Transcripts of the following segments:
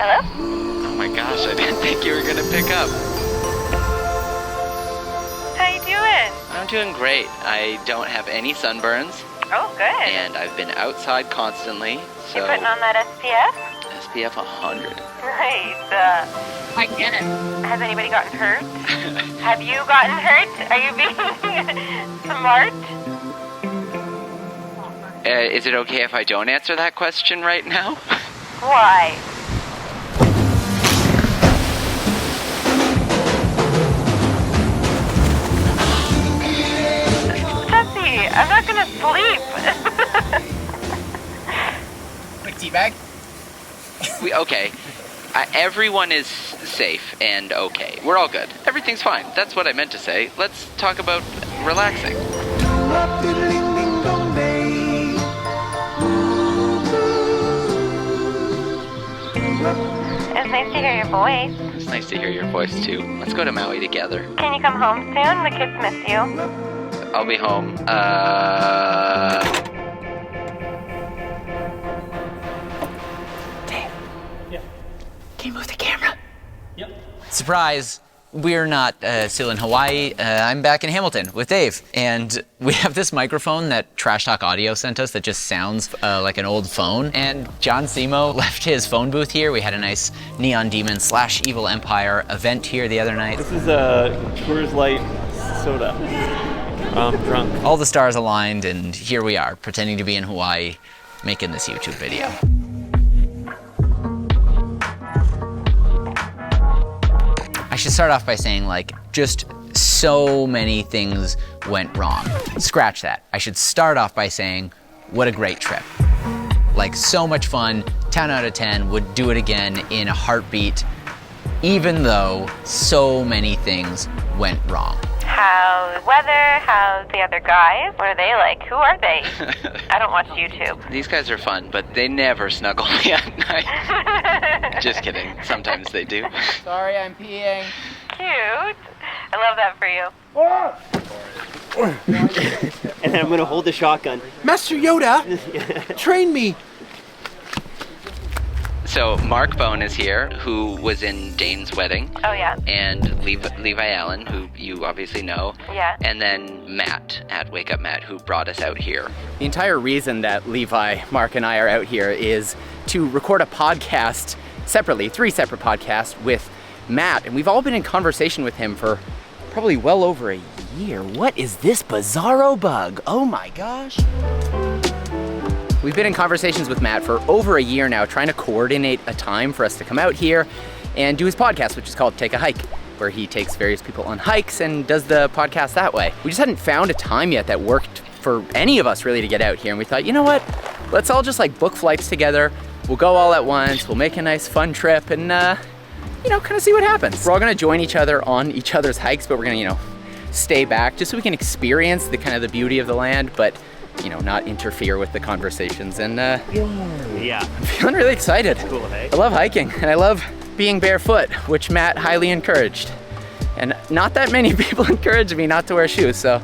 Hello? Oh my gosh, I didn't think you were gonna pick up. How you doing? I'm doing great. I don't have any sunburns, Oh, good. and I've been outside constantly, so You putting on that SPF? SPF 100. Nice. I get it. Has anybody gotten hurt? Have you gotten hurt? Are you being smart? Is it okay if I don't answer that question right now? Why? Jesse, I'm not gonna sleep. Quick teabag. Okay. Everyone is safe and okay. We're all good. Everything's fine. That's what I meant to say. Let's talk about relaxing. It's nice to hear your voice. It's nice to hear your voice too. Let's go to Maui together. Can you come home soon? The kids miss you. I'll be home. Dave. Yeah. Can you move the camera? Yep. Surprise. We're not still in Hawaii. I'm back in Hamilton with Dave. And we have this microphone that Trash Talk Audio sent us that just sounds like an old phone. And John Simo left his phone booth here. We had a nice Neon Demon / Evil Empire event here the other night. This is a Coors Light soda. I'm drunk. All the stars aligned, and here we are, pretending to be in Hawaii, making this YouTube video. I should start off by saying, just so many things went wrong. Scratch that. I should start off by saying, what a great trip. So much fun, 10 out of 10, would do it again in a heartbeat, even though so many things went wrong. How's the weather? How's the other guys? What are they like? Who are they? I don't watch YouTube. These guys are fun, but they never snuggle me at night. Just kidding. Sometimes they do. Sorry, I'm peeing. Cute. I love that for you. And then I'm gonna hold the shotgun. Master Yoda, train me. So Mark Bone is here, who was in Dane's wedding. Oh, yeah. And Levi Allen, who you obviously know. Yeah. And then Matt at Wake Up Matt, who brought us out here. The entire reason that Levi, Mark, and I are out here is to record a podcast separately, 3 separate podcasts with Matt. And we've all been in conversation with him for probably well over a year. What is this bizarro bug? Oh my gosh. We've been in conversations with Matt for over a year now, trying to coordinate a time for us to come out here and do his podcast, which is called Take a Hike, where he takes various people on hikes and does the podcast that way. We just hadn't found a time yet that worked for any of us really to get out here. And we thought, you know what? Let's all just book flights together. We'll go all at once. We'll make a nice fun trip and, kind of see what happens. We're all gonna join each other on each other's hikes, but we're gonna, stay back just so we can experience the beauty of the land, but not interfere with the conversations. And Yeah. I'm feeling really excited. Cool, hey? I love hiking, and I love being barefoot, which Matt highly encouraged. And not that many people encourage me not to wear shoes, so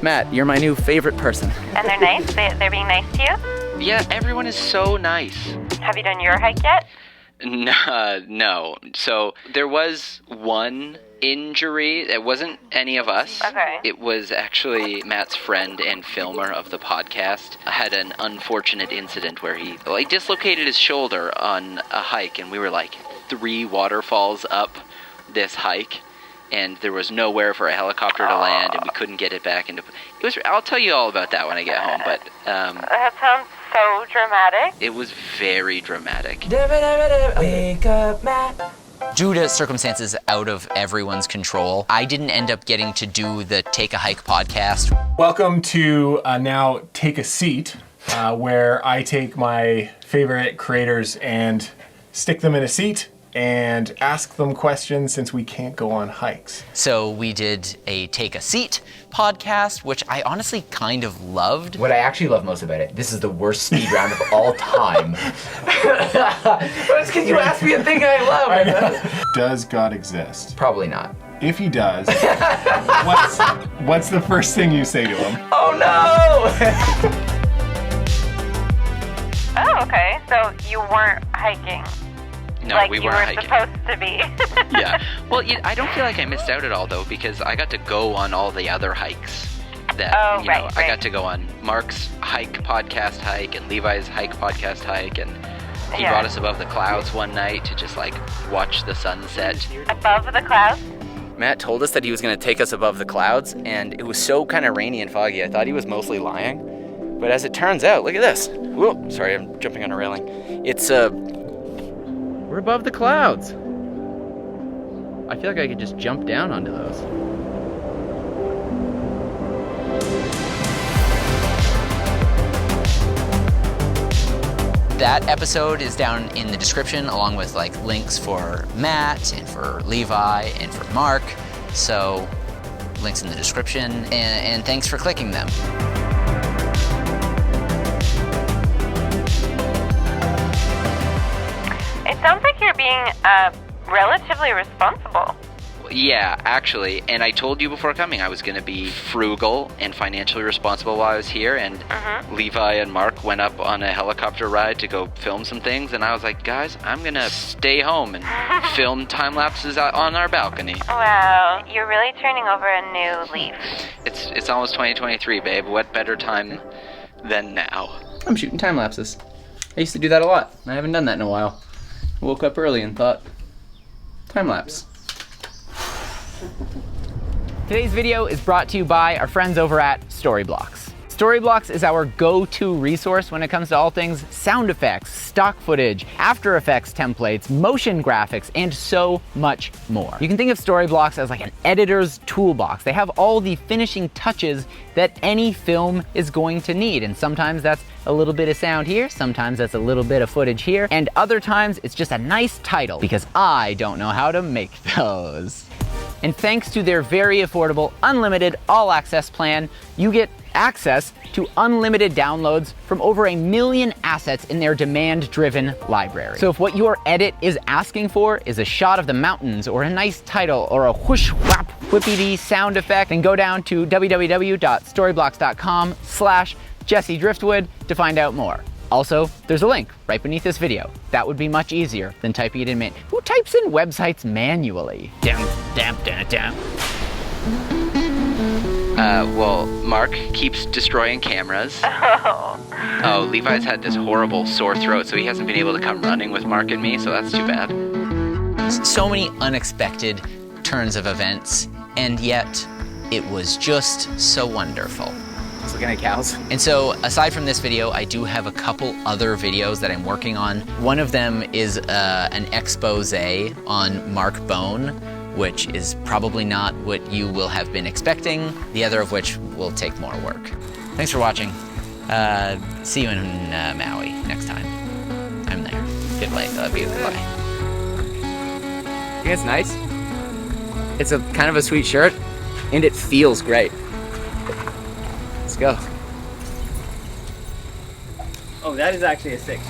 Matt, you're my new favorite person. And they're nice? They're being nice to you? Yeah, everyone is so nice. Have you done your hike yet? No. So there was one injury. It wasn't any of us. Okay. It was actually Matt's friend and filmer of the podcast. Had an unfortunate incident where he dislocated his shoulder on a hike, and we were 3 waterfalls up this hike, and there was nowhere for a helicopter to land, and we couldn't get it back into. I'll tell you all about that when I get home, but That sounds so dramatic. it was very dramatic. Wake up, Matt. Due to circumstances out of everyone's control, I didn't end up getting to do the Take a Hike podcast. Welcome to now Take a Seat, where I take my favorite creators and stick them in a seat and ask them questions since we can't go on hikes. So we did a Take a Seat podcast, which I honestly kind of loved. What I actually love most about it, this is the worst speed round of all time. But it's because you asked me a thing I love. Does God exist? Probably not. If he does, what's the first thing you say to him? Oh no! Oh, okay. So you weren't hiking. No, like we you weren't were hiking. supposed to be. Yeah. Well, I don't feel like I missed out at all though, because I got to go on all the other hikes. That Oh, you know, right, I right. got to go on Mark's hike podcast hike and Levi's hike podcast hike, and he Yeah. brought us above the clouds one night to just like watch the sunset. Above the clouds? Matt told us that he was going to take us above the clouds, and it was so kind of rainy and foggy. I thought he was mostly lying. But as it turns out, look at this. Whoa, sorry, I'm jumping on a railing. It's, we're above the clouds. I feel like I could just jump down onto those. That episode is down in the description along with like links for Matt and for Levi and for Mark. So links in the description, and thanks for clicking them. It sounds like you're being relatively responsible. Yeah, actually, and I told you before coming I was going to be frugal and financially responsible while I was here, and Levi and Mark went up on a helicopter ride to go film some things, and I was like, guys, I'm going to stay home and film time lapses on our balcony. Wow, you're really turning over a new leaf. It's almost 2023, babe. What better time than now? I'm shooting time lapses. I used to do that a lot. I haven't done that in a while. Woke up early and thought, time lapse. Today's video is brought to you by our friends over at Storyblocks. Storyblocks is our go-to resource when it comes to all things sound effects, stock footage, After Effects templates, motion graphics, and so much more. You can think of Storyblocks as like an editor's toolbox. They have all the finishing touches that any film is going to need, and sometimes that's a little bit of sound here, sometimes that's a little bit of footage here, and other times it's just a nice title, because I don't know how to make those. And thanks to their very affordable, unlimited, all-access plan, you get access to unlimited downloads from over 1 million assets in their demand-driven library. So if what your edit is asking for is a shot of the mountains, or a nice title, or a whoosh whap whippity sound effect, then go down to www.storyblocks.com/Jesse Driftwood to find out more. Also, there's a link right beneath this video. That would be much easier than typing it in manually. Who types in websites manually? Well, Mark keeps destroying cameras. Oh, Levi's had this horrible sore throat, so he hasn't been able to come running with Mark and me, so that's too bad. So many unexpected turns of events, and yet it was just so wonderful. Just looking at cows. And so, aside from this video, I do have a couple other videos that I'm working on. One of them is an expose on Mark Bone, which is probably not what you will have been expecting, the other of which will take more work. Thanks for watching. See you in Maui next time. I'm there. Goodbye. Love you. Bye. I think it's nice. It's a kind of a sweet shirt, and it feels great. Let's go. Oh, that is actually a 6.